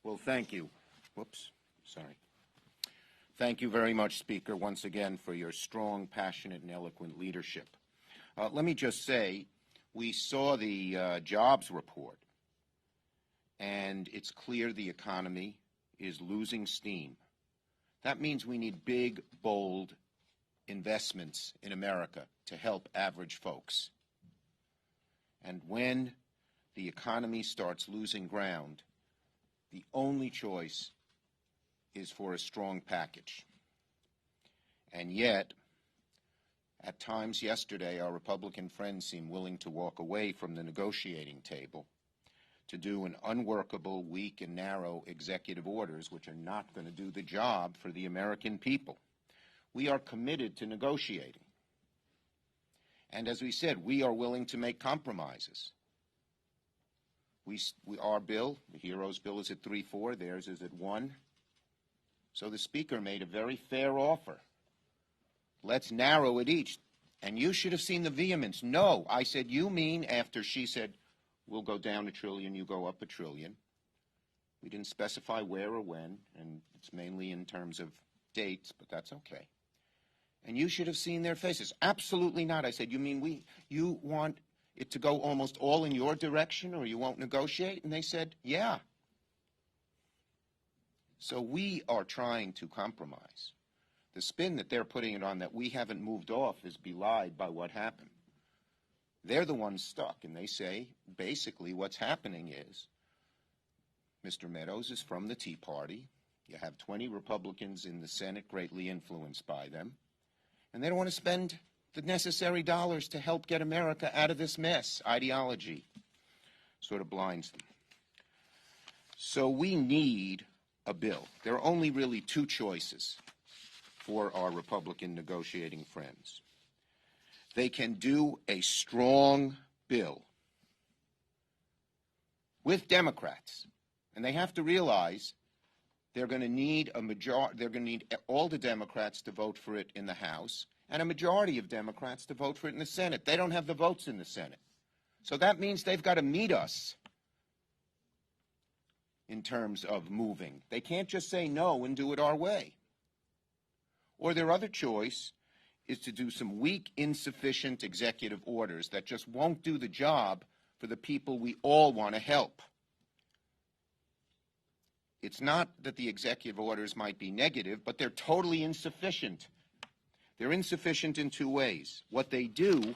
Well, thank you. Whoops, sorry. Thank you very much, Speaker, once again for your strong, passionate, and eloquent leadership. Let me just say, we saw the jobs report, and it's clear the economy is losing steam. That means we need big, bold investments in America to help average folks. And when the economy starts losing ground, the only choice is for a strong package. And yet, at times yesterday, our Republican friends seemed willing to walk away from the negotiating table to do an unworkable, weak, and narrow executive orders which are not going to do the job for the American people. We are committed to negotiating. And as we said, we are willing to make compromises. Our bill, the HEROES bill, is at 3-4, theirs is at 1. So the Speaker made a very fair offer. Let's narrow it each. And you should have seen the vehemence. No, I said, you mean after she said, we'll go down $1 trillion, you go up $1 trillion. We didn't specify where or when, and it's mainly in terms of dates, but that's okay. And you should have seen their faces. Absolutely not. I said, you mean you want it to go almost all in your direction or you won't negotiate? And they said, yeah. So we are trying to compromise. The spin that they're putting it on that we haven't moved off is belied by what happened. They're the ones stuck, and they say basically what's happening is Mr. Meadows is from the Tea Party. You have 20 Republicans in the Senate greatly influenced by them, and they don't want to spend the necessary dollars to help get America out of this mess. Ideology sort of blinds them. So we need a bill. There are only really two choices for our Republican negotiating friends. They can do a strong bill with Democrats, and they have to realize they're going to need they're going to need all the Democrats to vote for it in the House and a majority of Democrats to vote for it in the Senate. They don't have the votes in the Senate. So that means they've got to meet us in terms of moving. They can't just say no and do it our way. Or their other choice is to do some weak, insufficient executive orders that just won't do the job for the people we all want to help. It's not that the executive orders might be negative, but they're totally insufficient. They're insufficient in two ways. What they do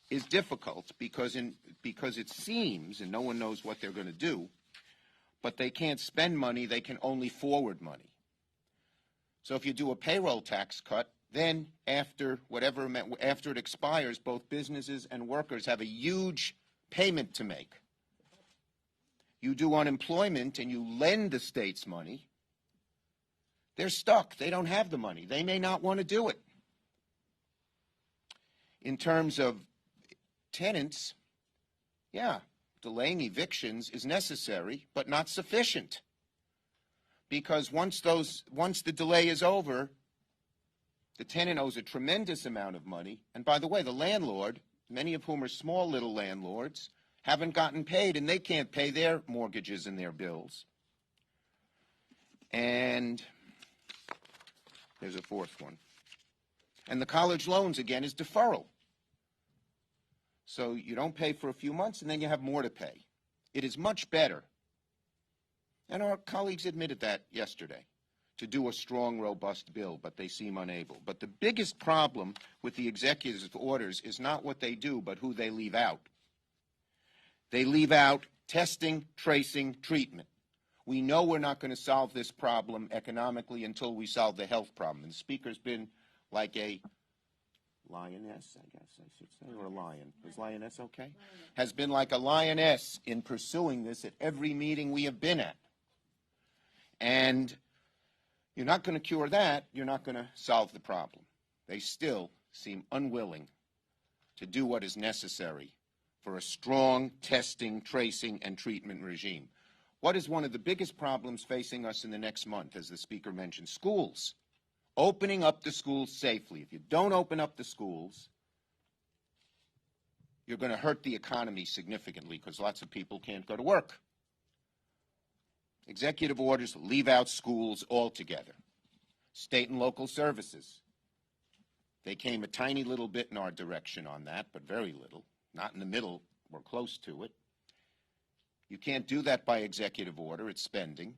is difficult because it seems, and no one knows what they're going to do, but they can't spend money, they can only forward money. So if you do a payroll tax cut, then after it expires, both businesses and workers have a huge payment to make. You do unemployment and you lend the states money, they're stuck. They don't have the money. They may not want to do it. In terms of tenants, yeah, delaying evictions is necessary, but not sufficient. Because once the delay is over, the tenant owes a tremendous amount of money. And by the way, the landlord, many of whom are small little landlords, haven't gotten paid, and they can't pay their mortgages and their bills. And there's a fourth one. And the college loans, again, is deferral. So you don't pay for a few months, and then you have more to pay. It is much better, and our colleagues admitted that yesterday, to do a strong, robust bill, but they seem unable. But the biggest problem with the executive orders is not what they do, but who they leave out. They leave out testing, tracing, treatment. We know we're not going to solve this problem economically until we solve the health problem. And the Speaker's been like a lioness, I guess I should say, or a lion. Is lioness okay? Has been like a lioness in pursuing this at every meeting we have been at. And you're not going to cure that. You're not going to solve the problem. They still seem unwilling to do what is necessary for a strong testing, tracing, and treatment regime. What is one of the biggest problems facing us in the next month, as the Speaker mentioned? Schools. Opening up the schools safely. If you don't open up the schools, you're going to hurt the economy significantly because lots of people can't go to work. Executive orders leave out schools altogether. State and local services. They came a tiny little bit in our direction on that, but very little. Not in the middle or close to it. You can't do that by executive order. It's spending.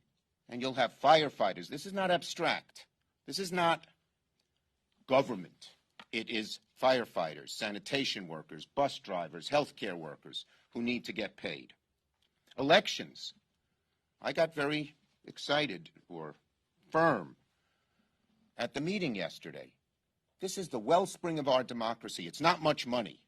And you'll have firefighters. This is not abstract. This is not government. It is firefighters, sanitation workers, bus drivers, healthcare workers who need to get paid. Elections. I got very excited or firm at the meeting yesterday. This is the wellspring of our democracy. It's not much money.